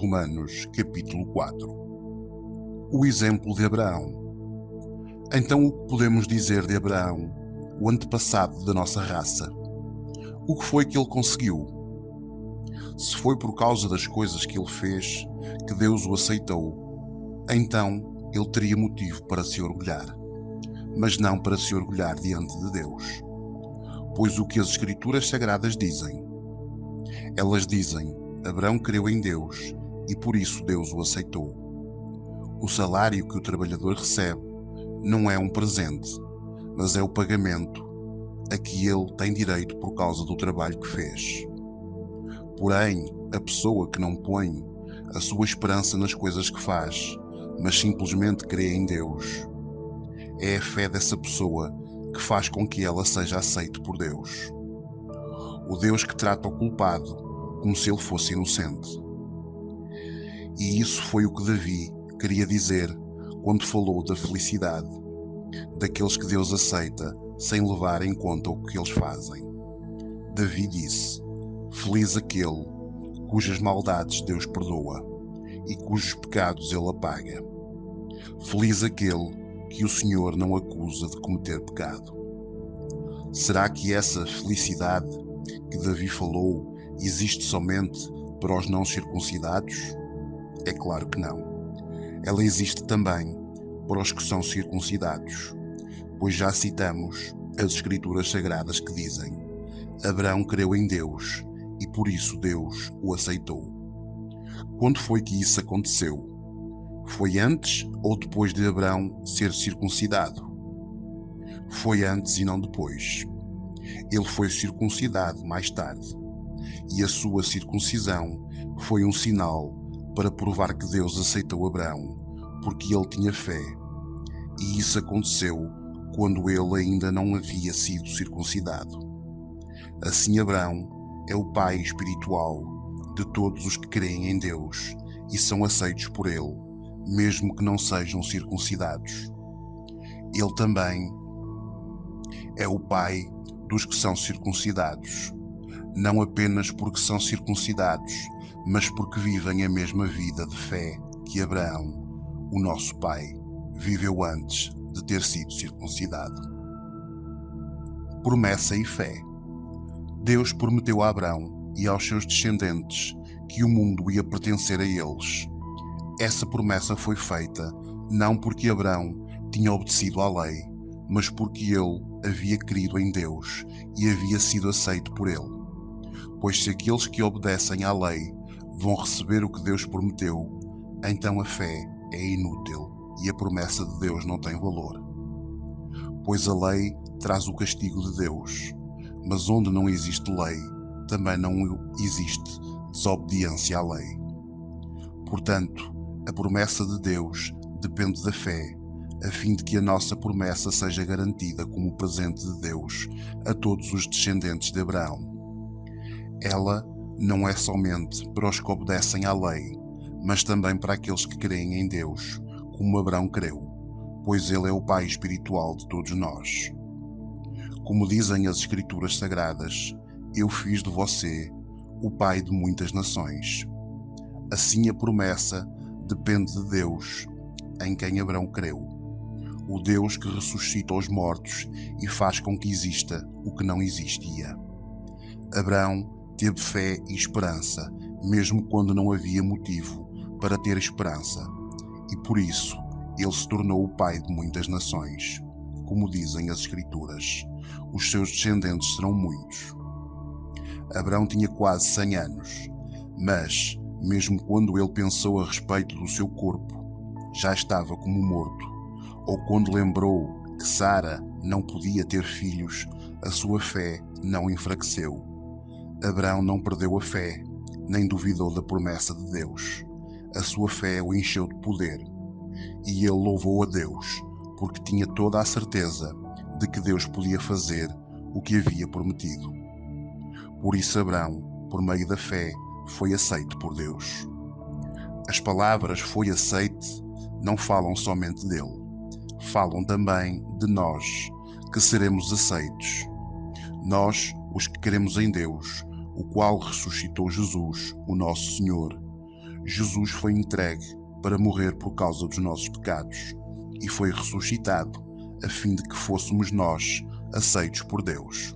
Romanos, capítulo 4. O exemplo de Abraão. Então o que podemos dizer de Abraão, o antepassado da nossa raça? O que foi que ele conseguiu? Se foi por causa das coisas que ele fez que Deus o aceitou, então ele teria motivo para se orgulhar, mas não para se orgulhar diante de Deus. Pois o que as Escrituras Sagradas dizem? Elas dizem: Abraão creu em Deus e por isso Deus o aceitou. O salário que o trabalhador recebe não é um presente, mas é o pagamento a que ele tem direito por causa do trabalho que fez. Porém, a pessoa que não põe a sua esperança nas coisas que faz, mas simplesmente crê em Deus, é a fé dessa pessoa que faz com que ela seja aceite por Deus. O Deus que trata o culpado como se ele fosse inocente. E isso foi o que Davi queria dizer quando falou da felicidade daqueles que Deus aceita sem levar em conta o que eles fazem. Davi disse: feliz aquele cujas maldades Deus perdoa e cujos pecados ele apaga. Feliz aquele que o Senhor não acusa de cometer pecado. Será que essa felicidade que Davi falou existe somente para os não circuncidados? É claro que não. Ela existe também para os que são circuncidados, pois já citamos as Escrituras Sagradas que dizem: Abraão creu em Deus e por isso Deus o aceitou. Quando foi que isso aconteceu? Foi antes ou depois de Abraão ser circuncidado? Foi antes e não depois. Ele foi circuncidado mais tarde, e a sua circuncisão foi um sinal para provar que Deus aceitou Abraão, porque ele tinha fé, e isso aconteceu quando ele ainda não havia sido circuncidado. Assim, Abraão é o pai espiritual de todos os que creem em Deus e são aceitos por ele, mesmo que não sejam circuncidados. Ele também é o pai dos que são circuncidados, não apenas porque são circuncidados, mas porque vivem a mesma vida de fé que Abraão, o nosso pai, viveu antes de ter sido circuncidado. Promessa e fé. Deus prometeu a Abraão e aos seus descendentes que o mundo ia pertencer a eles. Essa promessa foi feita não porque Abraão tinha obedecido à lei, mas porque ele havia crido em Deus e havia sido aceito por ele. Pois se aqueles que obedecem à lei vão receber o que Deus prometeu, então a fé é inútil e a promessa de Deus não tem valor. Pois a lei traz o castigo de Deus, mas onde não existe lei, também não existe desobediência à lei. Portanto, a promessa de Deus depende da fé, a fim de que a nossa promessa seja garantida como presente de Deus a todos os descendentes de Abraão. Ela não é somente para os que obedecem à lei, mas também para aqueles que creem em Deus, como Abraão creu, pois ele é o pai espiritual de todos nós. Como dizem as Escrituras Sagradas: eu fiz de você o pai de muitas nações. Assim a promessa depende de Deus, em quem Abraão creu, o Deus que ressuscita os mortos e faz com que exista o que não existia. Abraão teve fé e esperança, mesmo quando não havia motivo para ter esperança, e por isso ele se tornou o pai de muitas nações. Como dizem as Escrituras, os seus descendentes serão muitos. Abraão tinha quase 100 anos, mas, mesmo quando ele pensou a respeito do seu corpo, já estava como morto, ou quando lembrou que Sara não podia ter filhos, a sua fé não enfraqueceu. Abraão não perdeu a fé, nem duvidou da promessa de Deus. A sua fé o encheu de poder, e ele louvou a Deus, porque tinha toda a certeza de que Deus podia fazer o que havia prometido. Por isso Abraão, por meio da fé, foi aceito por Deus. As palavras "foi aceite" não falam somente dele, falam também de nós, que seremos aceitos. Nós, os que cremos em Deus, o qual ressuscitou Jesus, o nosso Senhor, Jesus foi entregue para morrer por causa dos nossos pecados e foi ressuscitado a fim de que fôssemos nós aceitos por Deus.